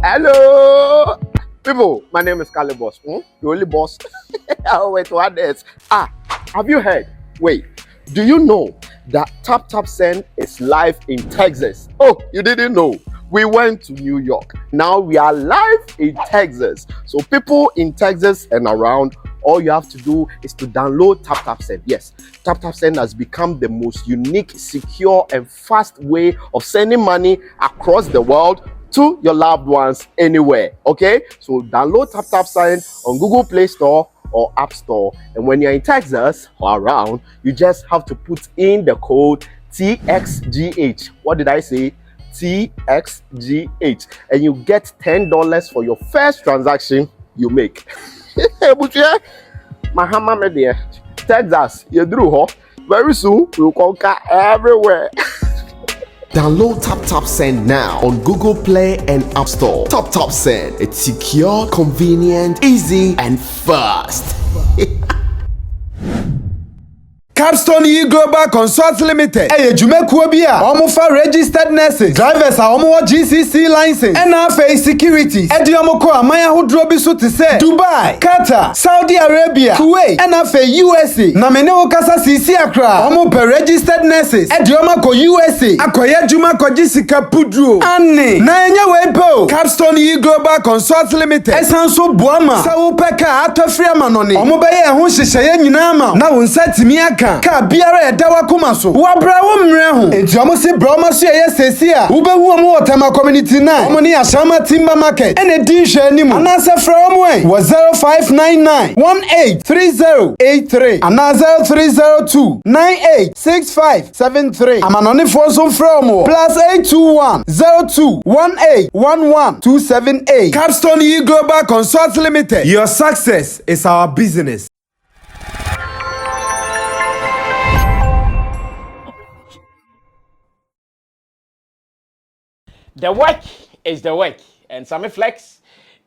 Hello, people. My name is Kali Boss. The only boss. Oh, wait, what else? Have you heard? Wait, do you know that Tap Tap Send is live in Texas? Oh, you didn't know? We went to New York. Now we are live in Texas. So people in Texas and around, all you have to do is to download Tap Tap Send. Yes, Tap Tap Send has become the most unique, secure, and fast way of sending money across the world to your loved ones anywhere. Okay, so download Tap Tap Send on Google Play Store or App Store, and when you're in Texas or around, you just have to put in the code TXGH. What did I say? TXGH, and you get $10 for your first transaction you make. Mahama media, Texas, you drew ho. Very soon we'll conquer everywhere. Download Tap Tap Send now on Google Play and App Store. Tap Tap Send, it's secure, convenient, easy, and fast. Capstone Global Consult Limited. Jumekuo bi a omo fa registered nurses, drivers a omo GCC license, NFA securities. Omo ko amaya hodro bi so te se Dubai, Qatar, Saudi Arabia, Kuwait, NFA USA. Na mene wo kasa sisi akra. Omo per registered nurses. Omo ko USA. Akoya juma ko jisika pudro. Anne. Na enye we po. Capstone Global Consult Limited. Esanso boama. Sa wo peka atofri amanone. Omo be ye ho hyehyeye nyina ma. Na wo nsatimi aka ka biara edawa kumaso wa bra wo mre ho enti omo si bra omo so ye sesi a wo behu omo Otema community 9 omo ni Ashama Timber Market ene din hwe animu anasa fra omo en wo 0599 183083 anasa 0302 986573 amanone fo so fra omo +821 021811 Capstone Global Consult Limited. Your success is our business. The work is the work, and Sammy Flex,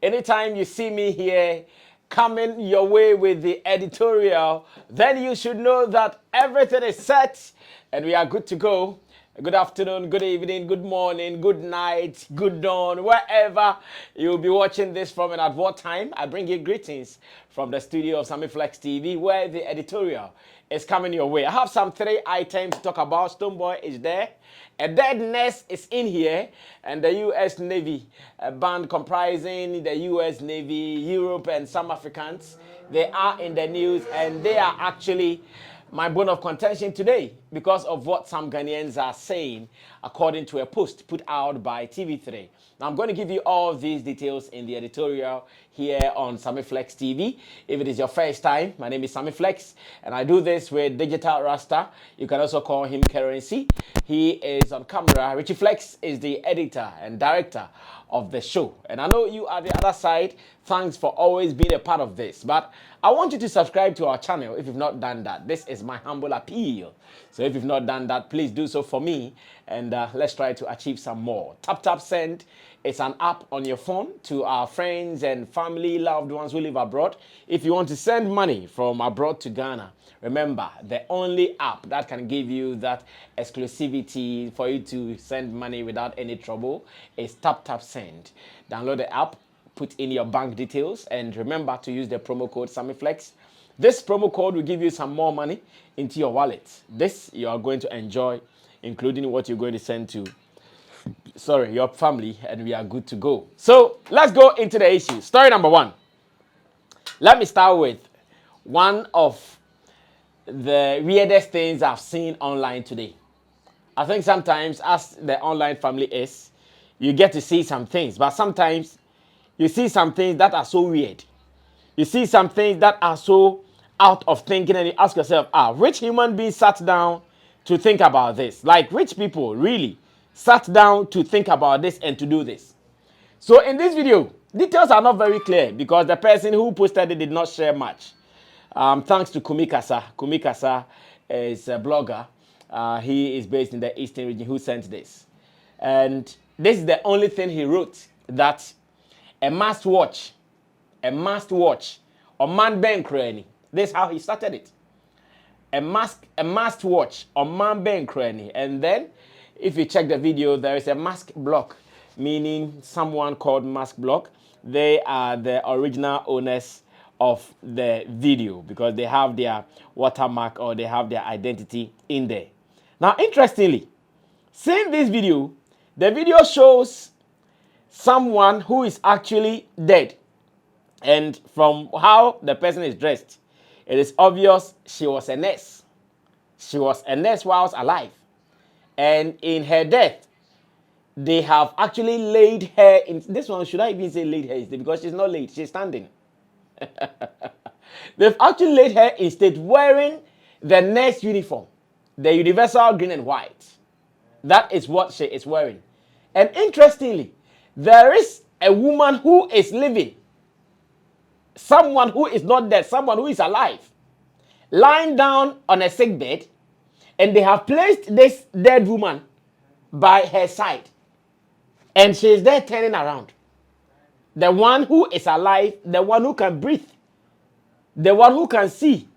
anytime you see me here coming your way with the editorial, then you should know that everything is set and we are good to go. Good afternoon, good evening, good morning, good night, good dawn, wherever you'll be watching this from and at what time. I bring you greetings from the studio of Sammy Flex TV, where the editorial is coming your way. I have some 3 items to talk about. Stonebwoy is there. A dead nest is in here, and the U.S. Navy, a band comprising the U.S. Navy, Europe, and some Africans, they are in the news, and they are actually my bone of contention today because of what some Ghanaians are saying, according to a post put out by TV3. Now, I'm going to give you all these details in the editorial here on Sammy Flex TV. If it is your first time, my name is Sammy Flex, and I do this with Digital Rasta. You can also call him Currency. He is on camera. Richie Flex is the editor and director of the show. And I know you are the other side. Thanks for always being a part of this. But I want you to subscribe to our channel if you've not done that. This is my humble appeal. So if you've not done that, please do so for me. And let's try to achieve some more. Tap Tap Send. It's an app on your phone to our friends and family, loved ones who live abroad. If you want to send money from abroad to Ghana, remember, the only app that can give you that exclusivity for you to send money without any trouble is Tap Tap Send. Download the app, put in your bank details, and remember to use the promo code SammyFlex. This promo code will give you some more money into your wallet. This you are going to enjoy, including what you're going to send to your family, and we are good to go. So let's go into the issue. Story number 1. Let me start with one of the weirdest things I've seen online today. I think sometimes, as the online family is, you get to see some things, but sometimes you see some things that are so weird. You see some things that are so out of thinking, and you ask yourself, which human being sat down to think about this? Like, which people really sat down to think about this and to do this? So in this video, details are not very clear because the person who posted it did not share much. Thanks to Kumikasa. Kumikasa is a blogger. He is based in the Eastern region who sent this. And this is the only thing he wrote, that a must watch on Man Ben Cranny. This is how he started it. A must watch on Man Ben Cranny. And then, if you check the video, there is a mask block meaning someone called Mask Block. They are the original owners of the video because they have their watermark or they have their identity in there. Now, interestingly, seeing this video, the video shows someone who is actually dead. And from how the person is dressed, it is obvious she was a nurse. She was a nurse whilst alive. And in her death, they have actually laid her in. This one, should I even say laid her instead? Because she's not laid, she's standing. They've actually laid her instead wearing the nurse uniform, the universal green and white. That is what she is wearing. And interestingly, there is a woman who is living, someone who is not dead, someone who is alive, lying down on a sick bed, and they have placed this dead woman by her side. And she is there turning around. The one who is alive, the one who can breathe, the one who can see,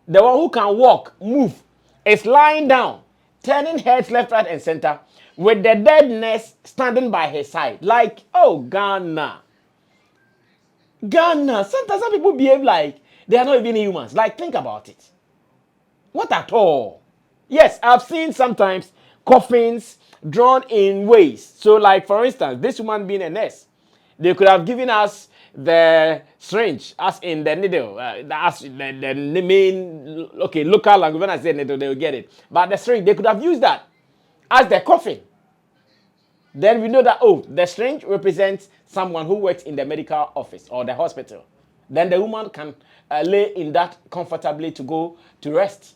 the one who can walk, move, is lying down, turning heads left, right, and center, with the dead nurse standing by her side. Like, oh, Ghana. Ghana. Sometimes some people behave like they are not even humans. Like, think about it. What at all? Yes, I've seen sometimes coffins drawn in ways. So, like, for instance, this woman being a nurse, they could have given us the syringe, as in the needle, as the main, okay, local language. When I say needle, they will get it. But the syringe, they could have used that as the coffin. Then we know that, oh, the syringe represents someone who works in the medical office or the hospital. Then the woman can lay in that comfortably to go to rest.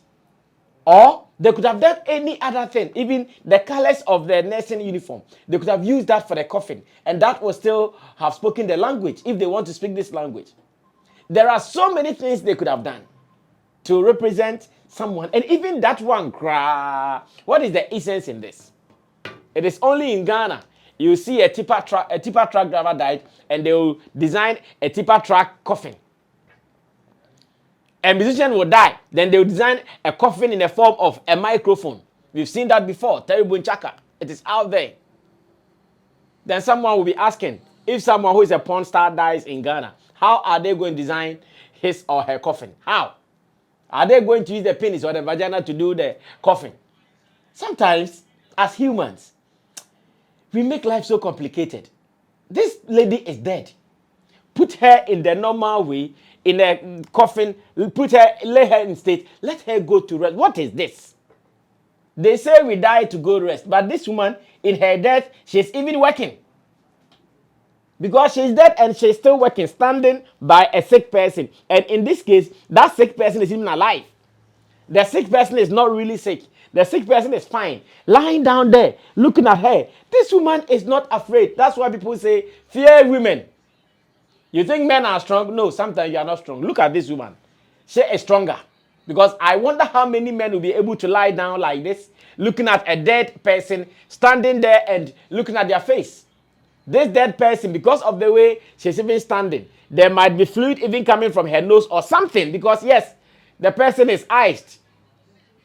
Or they could have done any other thing, even the colors of the nursing uniform. They could have used that for the coffin, and that will still have spoken the language if they want to speak this language. There are so many things they could have done to represent someone, and even that one, what is the essence in this? It is only in Ghana you see a tipper truck driver died, and they will design a tipper truck coffin. A musician will die, then they will design a coffin in the form of a microphone. We've seen that before. Terrible Chaka. It is out there. Then someone will be asking, if someone who is a porn star dies in Ghana, how are they going to design his or her coffin? How? Are they going to use the penis or the vagina to do the coffin? Sometimes, as humans, we make life so complicated. This lady is dead. Put her in the normal way, in a coffin, lay her in state, let her go to rest. What is this? They say we die to go rest, but this woman, in her death, she's even working. Because she's dead and she's still working, standing by a sick person. And in this case, that sick person is even alive. The sick person is not really sick. The sick person is fine. Lying down there, looking at her. This woman is not afraid. That's why people say, fear women. You think men are strong? No, sometimes you are not strong. Look at this woman. She is stronger. Because I wonder how many men will be able to lie down like this, looking at a dead person, standing there and looking at their face. This dead person, because of the way she's even standing, there might be fluid even coming from her nose or something. Because yes, the person is iced.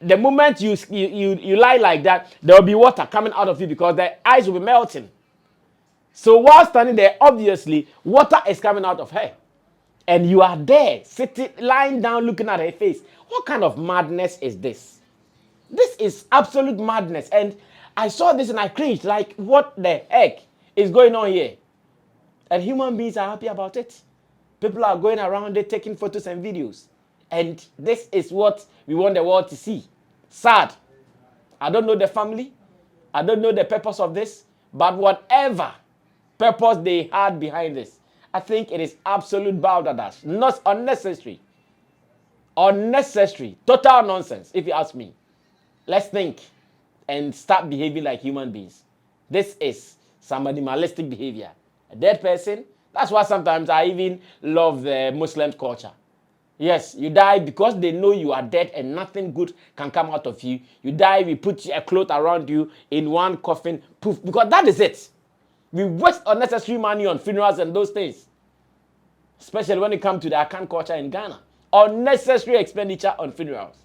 The moment you lie like that, there will be water coming out of you because the ice will be melting. So while standing there, obviously, water is coming out of her. And you are there, sitting, lying down, looking at her face. What kind of madness is this? This is absolute madness. And I saw this and I cringed, like, what the heck is going on here? And human beings are happy about it. People are going around there taking photos and videos. And this is what we want the world to see. Sad. I don't know the family. I don't know the purpose of this. But whatever purpose they had behind this, I think it is absolute balderdash. Not unnecessary. Unnecessary. Total nonsense, if you ask me. Let's think and start behaving like human beings. This is some animalistic behavior. A dead person. That's why sometimes I even love the Muslim culture. Yes, you die because they know you are dead and nothing good can come out of you. You die, we put a cloth around you in one coffin, poof, because that is it. We waste unnecessary money on funerals and those things. Especially when it comes to the Akan culture in Ghana. Unnecessary expenditure on funerals.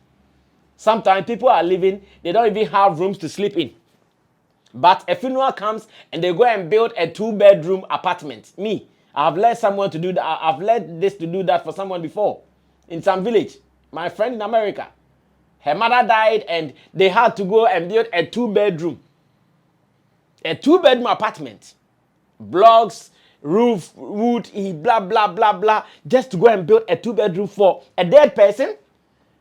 Sometimes people are living, they don't even have rooms to sleep in. But a funeral comes and they go and build a 2-bedroom apartment. Me, I've led someone to do that. I've led this to do that for someone before. In some village, my friend in America, her mother died and they had to go and build a 2-bedroom. A 2-bedroom apartment. Blocks, roof, wood, blah, blah, blah, blah. Just to go and build a 2-bedroom for a dead person.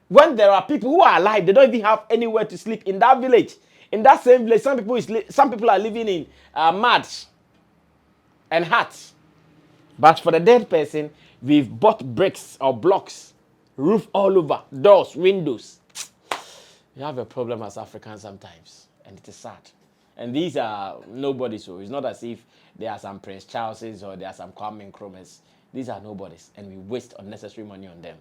When there are people who are alive, they don't even have anywhere to sleep in that village. In that same village, some people are living in mats and huts. But for the dead person, we've bought bricks or blocks, roof all over, doors, windows. We have a problem as Africans sometimes, and it is sad. And these are nobodies, so it's not as if there are some Prince Charleses or there are some Kwame Nkrumahs. These are nobodies, and we waste unnecessary money on them.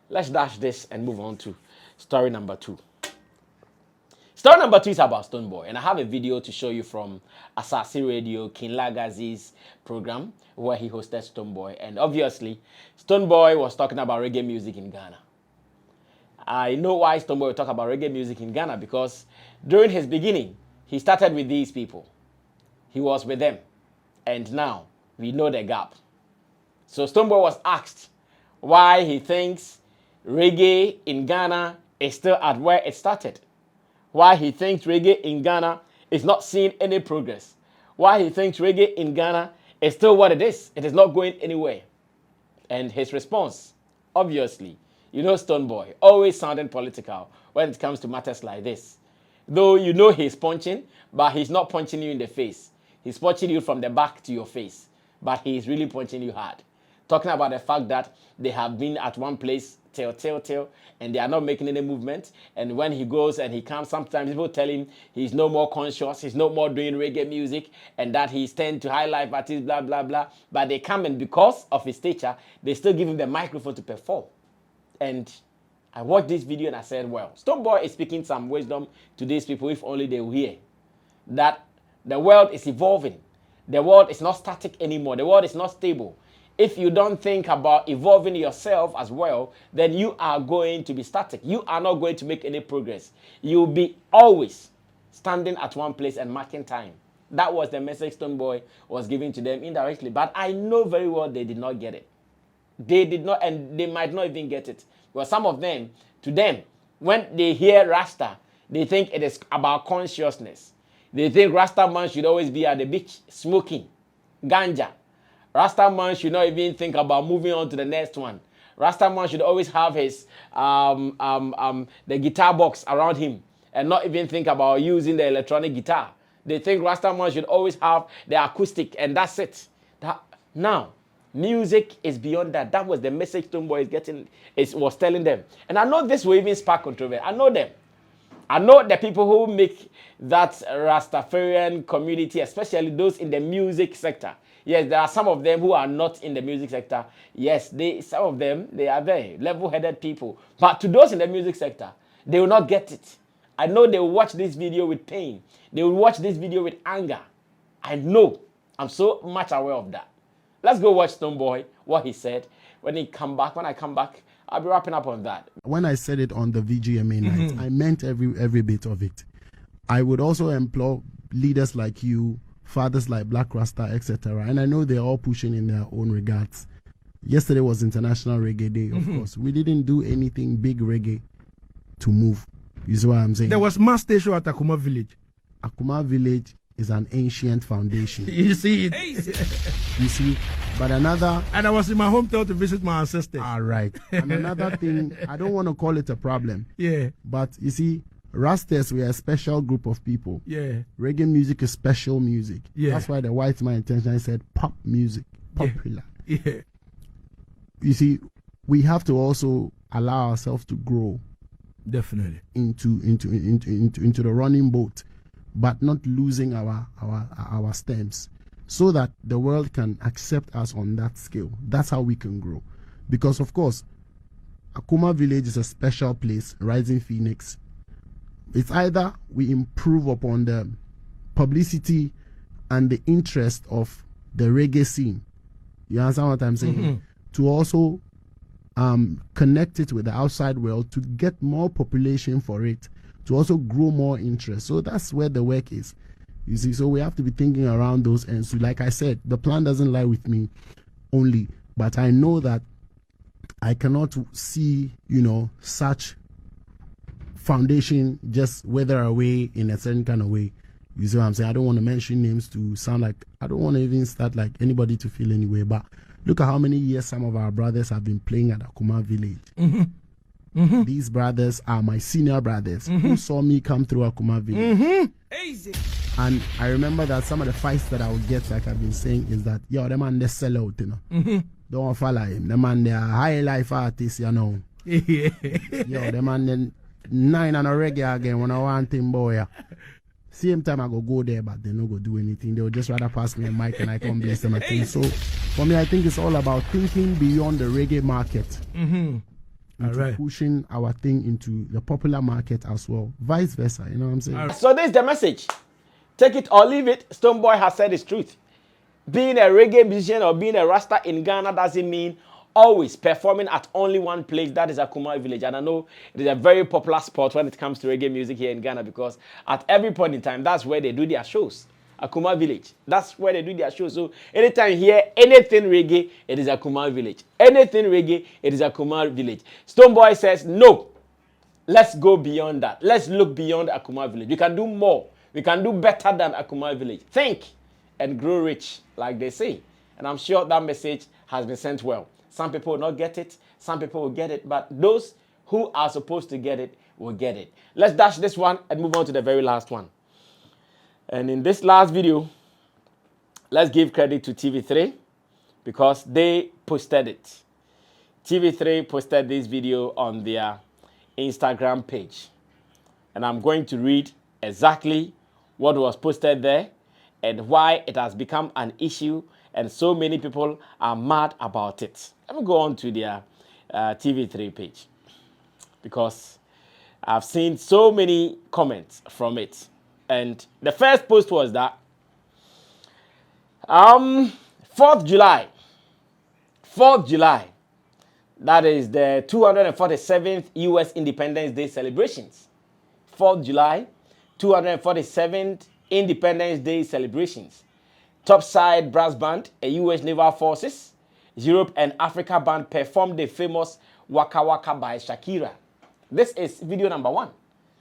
Let's dash this and move on to story number 2. Story number 2 is about Stonebwoy, and I have a video to show you from Asasi Radio, King Lagazi's program, where he hosted Stonebwoy. And obviously, Stonebwoy was talking about reggae music in Ghana. I know why Stonebwoy talk about reggae music in Ghana, because during his beginning, he started with these people. He was with them. And now, we know the gap. So Stonebwoy was asked why he thinks reggae in Ghana is still at where it started. Why he thinks reggae in Ghana is not seeing any progress. Why he thinks reggae in Ghana is still what it is. It is not going anywhere. And his response, obviously, you know Stonebwoy, always sounding political when it comes to matters like this. Though you know he's punching, but he's not punching you in the face. He's punching you from the back to your face. But he's really punching you hard. Talking about the fact that they have been at one place till, and they are not making any movement. And when he goes and he comes, sometimes people tell him he's no more conscious, he's no more doing reggae music, and that he's turned to high life artist, blah, blah, blah. But they come, and because of his stature, they still give him the microphone to perform. And I watched this video and I said, well, Stonebwoy is speaking some wisdom to these people, if only they will hear. That the world is evolving. The world is not static anymore. The world is not stable. If you don't think about evolving yourself as well, then you are going to be static. You are not going to make any progress. You'll be always standing at one place and marking time. That was the message Stonebwoy was giving to them indirectly. But I know very well they did not get it. They did not, and they might not even get it. Because some of them, to them, when they hear Rasta, they think it is about consciousness. They think Rasta man should always be at the beach smoking ganja. Rasta man should not even think about moving on to the next one. Rasta man should always have his the guitar box around him and not even think about using the electronic guitar. They think Rasta man should always have the acoustic, and that's it. Now, music is beyond that. That was the message Stonebwoy was telling them. And I know this will even spark controversy. I know them. I know the people who make that Rastafarian community, especially those in the music sector. Yes, there are some of them who are not in the music sector. Yes, some of them, they are very level-headed people. But to those in the music sector, they will not get it. I know they will watch this video with pain. They will watch this video with anger. I know. I'm so much aware of that. Let's go watch Stonebwoy, what he said. When I come back, I'll be wrapping up on that. When I said it on the VGMA night, I meant every bit of it. I would also implore leaders like you, fathers like Black Rasta, etc. And I know they're all pushing in their own regards. Yesterday was International Reggae Day, of course. We didn't do anything big reggae to move. You see what I'm saying? There was mass station at Akuma Village. Akuma Village is an ancient foundation. You see it? You see? But another... And I was in my hometown to visit my ancestors. All right. And another thing, I don't want to call it a problem. Yeah. But you see, Rastas, we are a special group of people. Yeah. Reggae music is special music. Yeah. That's why the white man intentionally said pop music, popular. Yeah. You see, we have to also allow ourselves to grow. Definitely. Into the running boat, but not losing our stems, so that the world can accept us on that scale. That's how we can grow. Because of course, Akuma Village is a special place, Rising Phoenix. It's either we improve upon the publicity and the interest of the reggae scene. You understand what I'm saying? To also connect it with the outside world, to get more population for it, to also grow more interest. So that's where the work is. You see, so we have to be thinking around those ends. So like I said, the plan doesn't lie with me only, but I know that I cannot see, such foundation just wither away in a certain kind of way. You see what I'm saying? I don't want to mention names to sound like, I don't want to even start like anybody to feel anyway, but look at how many years some of our brothers have been playing at Akuma Village. These brothers are my senior brothers who saw me come through Akuma Village. Easy. And I remember that some of the fights that I would get, like I've been saying, is that, yo, the man, they sell out, Don't follow him. The man, they are high life artists, Yo, the man, then 9 and a reggae again when I want him, boy. Same time I go there, but they don't go do anything. They will just rather pass me a mic and I can bless them. So for me, I think it's all about thinking beyond the reggae market. Pushing our thing into the popular market as well. Vice versa, you know what I'm saying? So this is the message. Take it or leave it. Stonebwoy has said his truth. Being a reggae musician or being a Rasta in Ghana doesn't mean always performing at only one place, that is Akuma Village. And I know it is a very popular spot when it comes to reggae music here in Ghana, because at every point in time, that's where they do their shows. Akuma Village. That's where they do their shows. So anytime you hear anything reggae, it is Akuma Village. Anything reggae, it is Akuma Village. Stonebwoy says, no, let's go beyond that. Let's look beyond Akuma Village. We can do more. We can do better than Akuma Village. Think and grow rich, like they say. And I'm sure that message has been sent well. Some people will not get it. Some people will get it. But those who are supposed to get it will get it. Let's dash this one and move on to the very last one. And in this last video, let's give credit to TV3 because they posted it. TV3 posted this video on their Instagram page. And I'm going to read exactly what was posted there and why it has become an issue and so many people are mad about it. Let me go on to their TV3 page because I've seen so many comments from it. And the first post was that 4th July, that is the 247th U.S. Independence Day celebrations. 4th July, 247th Independence Day celebrations. Topside Brass Band, a U.S. Naval Forces, Europe and Africa band performed the famous Waka Waka by Shakira. This is video number 1.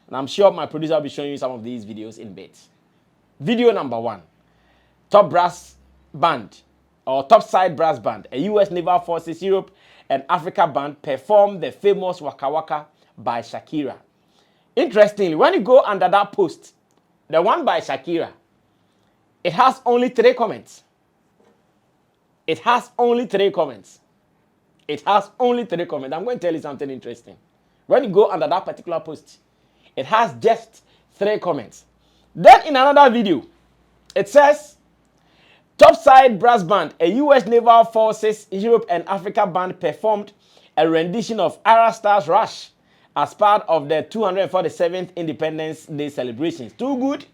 And I'm sure my producer will be showing you some of these videos in bits. Video number 1. Top Brass Band, or Topside Brass Band, a U.S. Naval Forces, Europe and Africa band performed the famous Waka Waka by Shakira. Interestingly, when you go under that post, the one by Shakira, it has only 3 comments. It has only 3 comments. It has only 3 comments. I'm going to tell you something interesting. When you go under that particular post, it has just 3 comments. Then in another video, it says, Topside Brass Band, a U.S. Naval Forces, Europe and Africa band performed a rendition of Ayra Star's Rush as part of the 247th Independence Day celebrations. Too good?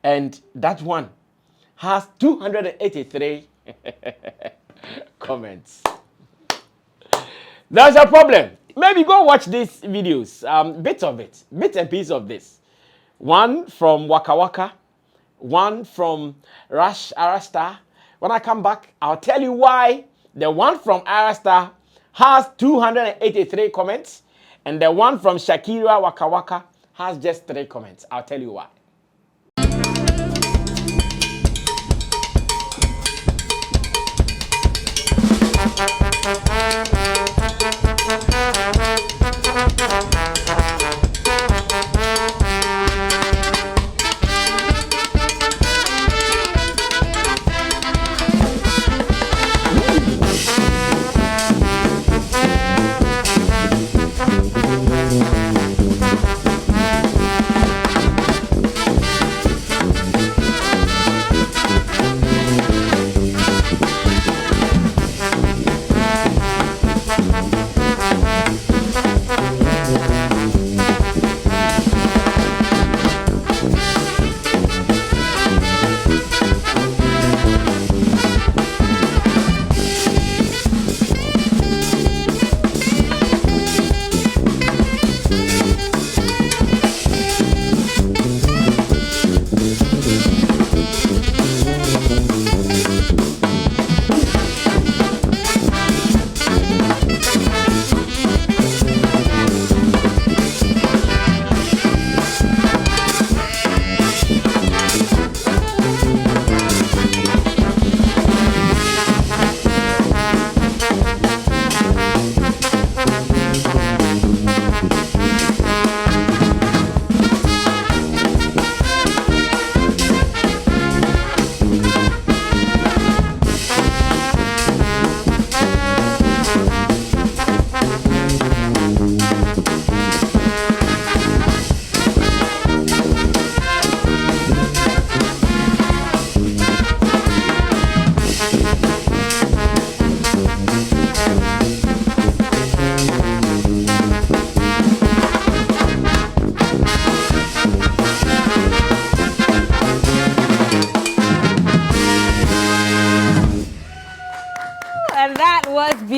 And that one has 283 comments. There's a problem. Maybe go watch these videos, bit and piece of this. One from Waka Waka, one from Rush Ayra Star. When I come back, I'll tell you why the one from Ayra Star has 283 comments and the one from Shakira Waka Waka has just 3 comments. I'll tell you why.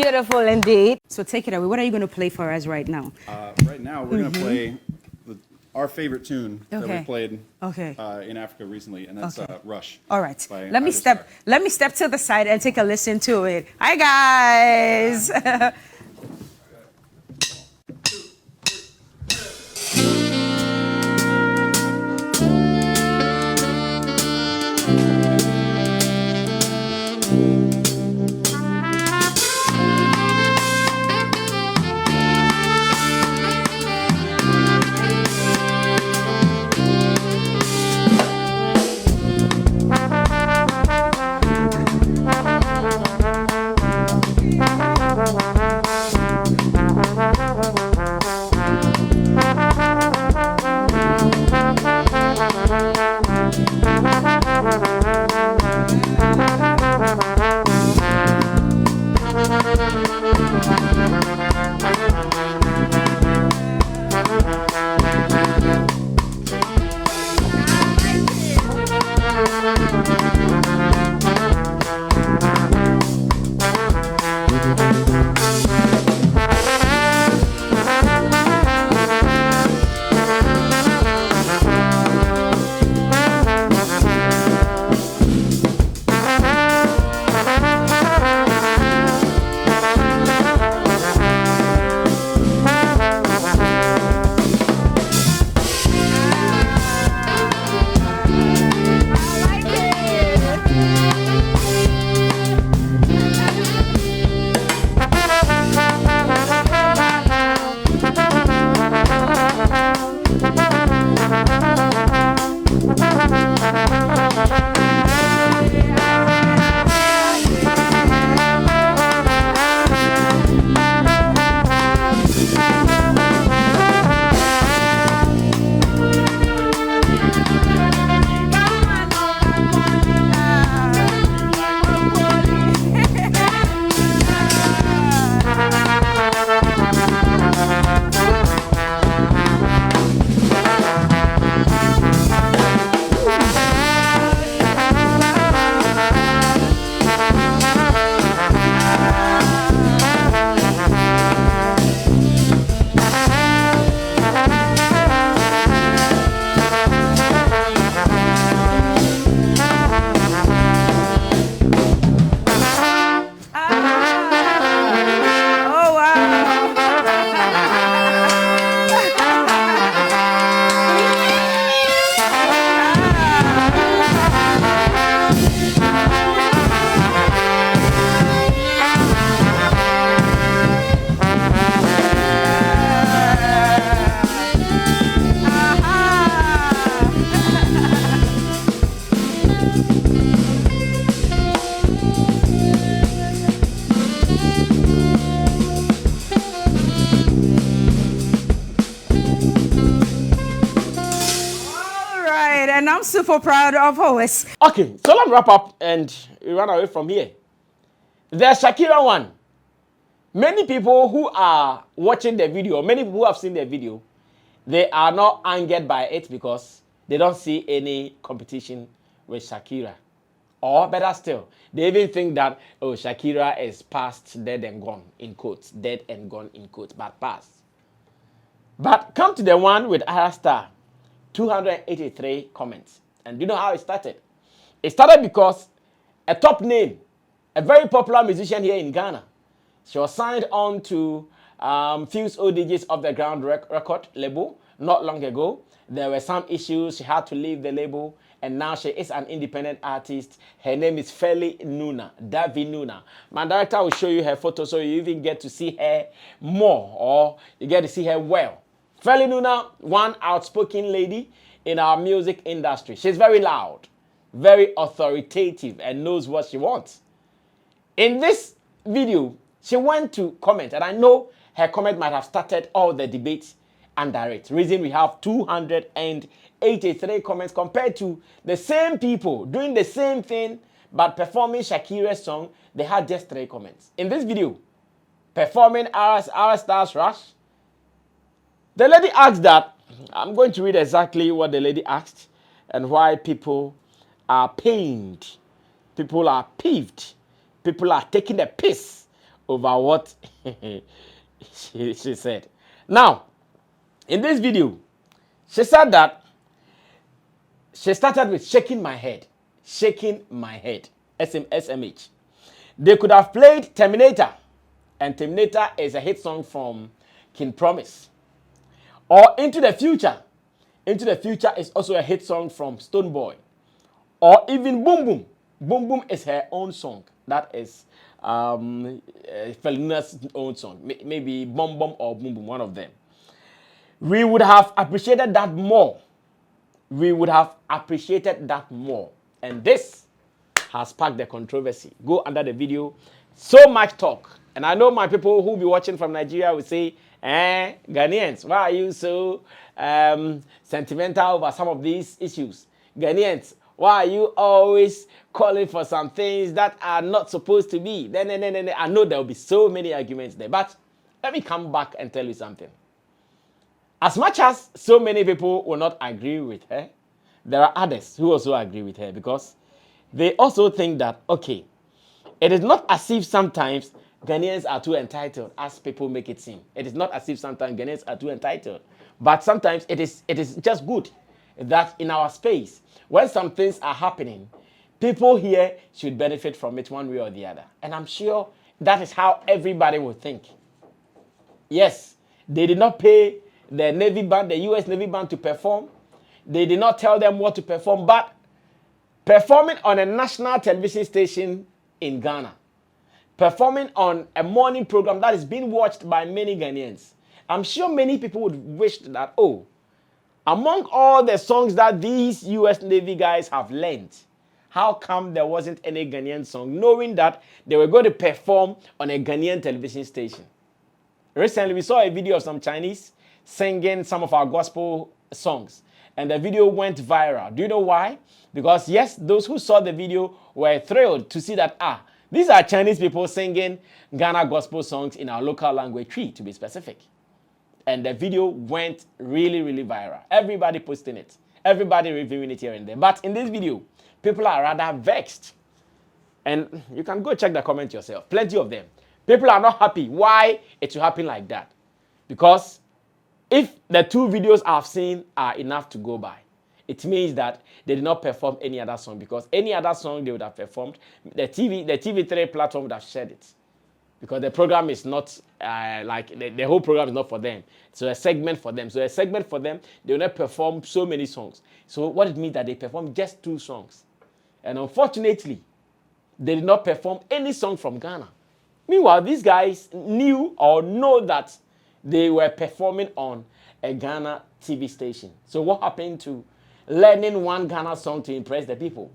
Beautiful indeed. So take it away. What are you going to play for us right now? Right now, we're going to play our favorite tune that we Okay. played Okay. in Africa recently, and that's Okay. Rush. All right. by Let me Ayra. step to the side and take a listen to it. Hi guys. And I'm super proud of Hoes. Okay, so let me wrap up and we run away from here. The Shakira one. Many people who are watching the video, many people who have seen the video, they are not angered by it because they don't see any competition with Shakira. Or better still, they even think that, oh, Shakira is past, dead and gone, in quotes. Dead and gone, in quotes, but past. But come to the one with Ayra Star. 283 comments. And do you know how it started? It started because a top name, a very popular musician here in Ghana, she was signed on to Fuse ODGs of the Ground record label not long ago. There were some issues. She had to leave the label, and now she is an independent artist. Her name is Feli Nuna, Davi Nuna. My director will show you her photo so you even get to see her more, or you get to see her well. Feli Nuna, one outspoken lady in our music industry. She's very loud, very authoritative, and knows what she wants. In this video, she went to comment, and I know her comment might have started all the debates under it. Reason we have 283 comments compared to the same people doing the same thing but performing Shakira's song, they had just 3 comments. In this video, performing Ayra Star's Rush, the lady asked that, I'm going to read exactly what the lady asked and why people are pained, people are peeved, people are taking the piss over what she said. Now, in this video, she said that she started with shaking my head. Shaking my head. SMH. They could have played Terminator. And Terminator is a hit song from King Promise. Or Into the Future. Into the Future is also a hit song from Stonebwoy. Or even Boom Boom. Boom Boom is her own song. That is Felina's own song. Maybe Bom Bom or Boom Boom, one of them. We would have appreciated that more. We would have appreciated that more. And this has sparked the controversy. Go under the video. So much talk. And I know my people who will be watching from Nigeria will say, Ghanaians, why are you so sentimental over some of these issues? Ghanaians, why are you always calling for some things that are not supposed to be? I know there will be so many arguments there. But let me come back and tell you something. As much as so many people will not agree with her, there are others who also agree with her because they also think that, okay, it is not as if sometimes Ghanaians are too entitled as people make it seem. It is not as if sometimes Ghanaians are too entitled. But sometimes it is just good that in our space, when some things are happening, people here should benefit from it one way or the other. And I'm sure that is how everybody will think. Yes, they did not pay the Navy band, the US Navy band to perform. They did not tell them what to perform, but performing on a national television station in Ghana, performing on a morning program that is being watched by many Ghanaians. I'm sure many people would wish that, oh, among all the songs that these US Navy guys have learned, how come there wasn't any Ghanaian song, knowing that they were going to perform on a Ghanaian television station? Recently, we saw a video of some Chinese singing some of our gospel songs, and the video went viral. Do you know why? Because yes, those who saw the video were thrilled to see that, these are Chinese people singing Ghana gospel songs in our local language, Tree to be specific. And the video went really, really viral. Everybody posting it. Everybody reviewing it here and there. But in this video, people are rather vexed. And you can go check the comments yourself. Plenty of them. People are not happy. Why it should happen like that? Because if the two videos I've seen are enough to go by, it means that they did not perform any other song, because any other song they would have performed, the TV3 platform would have shared it. Because the program is not the whole program is not for them. So a segment for them. So a segment for them, they will not perform so many songs. So what it means that they perform just 2 songs. And unfortunately, they did not perform any song from Ghana. Meanwhile, these guys knew or know that they were performing on a Ghana TV station. So what happened to learning one Ghana song to impress the people?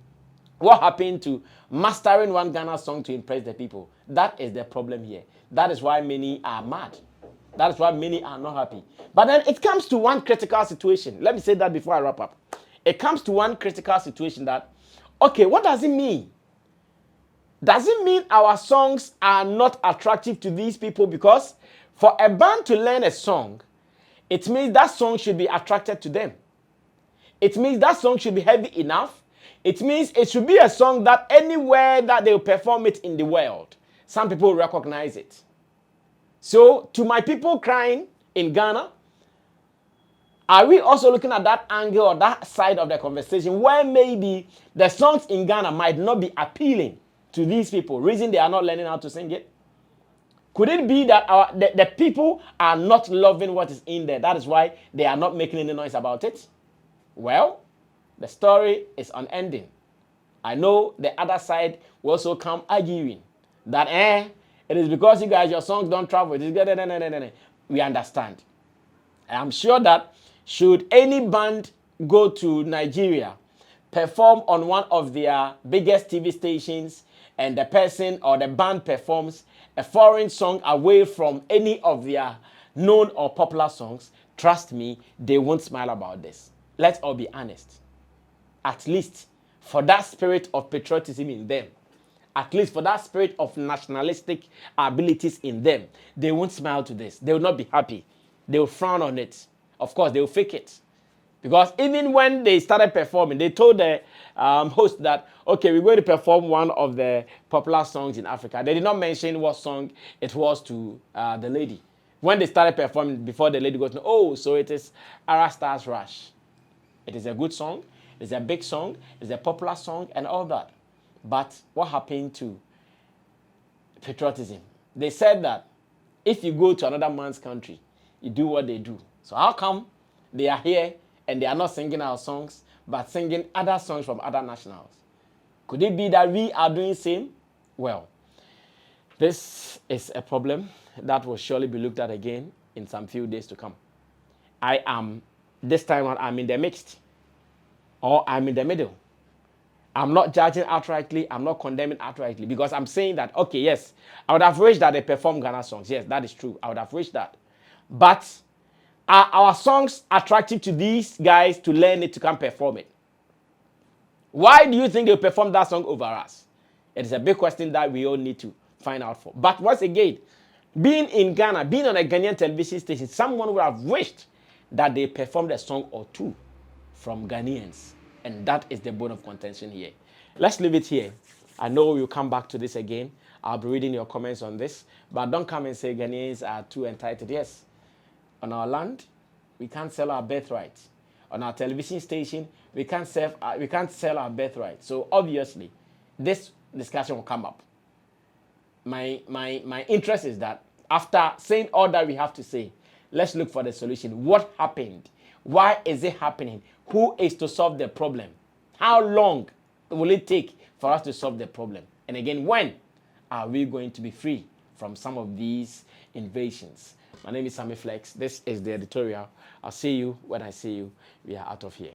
What happened to mastering one Ghana song to impress the people? That is the problem here. That is why many are mad. That is why many are not happy. But then it comes to one critical situation. Let me say that before I wrap up. It comes to one critical situation that, okay, what does it mean? Does it mean our songs are not attractive to these people? Because for a band to learn a song, it means that song should be attracted to them. It means that song should be heavy enough. It means it should be a song that anywhere that they will perform it in the world, some people recognize it. So, to my people crying in Ghana, are we also looking at that angle or that side of the conversation where maybe the songs in Ghana might not be appealing to these people, reason they are not learning how to sing it? Could it be that the people are not loving what is in there? That is why they are not making any noise about it? Well, the story is unending. I know the other side will also come arguing that, it is because you guys, your songs don't travel. We understand. I'm sure that should any band go to Nigeria, perform on one of their biggest TV stations, and the person or the band performs a foreign song away from any of their known or popular songs, trust me, they won't smile about this. Let's all be honest. At least for that spirit of patriotism in them, at least for that spirit of nationalistic abilities in them, they won't smile to this. They will not be happy. They will frown on it. Of course, they will fake it. Because even when they started performing, they told the host that, okay, we're going to perform one of the popular songs in Africa. They did not mention what song it was to the lady. When they started performing, before the lady goes, oh, so it is Ayra Stars Rush. It is a good song. It's a big song. It's a popular song and all that. But what happened to patriotism? They said that if you go to another man's country, you do what they do. So how come they are here and they are not singing our songs, but singing other songs from other nationals? Could it be that we are doing same? Well, this is a problem that will surely be looked at again in some few days to come. This time I'm in the mixed, or I'm in the middle. I'm not judging outrightly, I'm not condemning outrightly, because I'm saying that, okay, yes, I would have wished that they perform Ghana songs. Yes, that is true. I would have wished that. But are our songs attractive to these guys to learn it, to come perform it? Why do you think they'll perform that song over us? It is a big question that we all need to find out for. But once again, being in Ghana, being on a Ghanaian television station, someone would have wished that they performed a song or two from Ghanaians. And that is the bone of contention here. Let's leave it here. I know you'll come back to this again. I'll be reading your comments on this. But don't come and say Ghanaians are too entitled. Yes. On our land, we can't sell our birthright. On our television station, we can't sell our birthright. So obviously, this discussion will come up. My interest is that after saying all that we have to say, let's look for the solution. What happened? Why is it happening? Who is to solve the problem? How long will it take for us to solve the problem? And again, when are we going to be free from some of these invasions? My name is Sammy Flex. This is the editorial. I'll see you when I see you. We are out of here.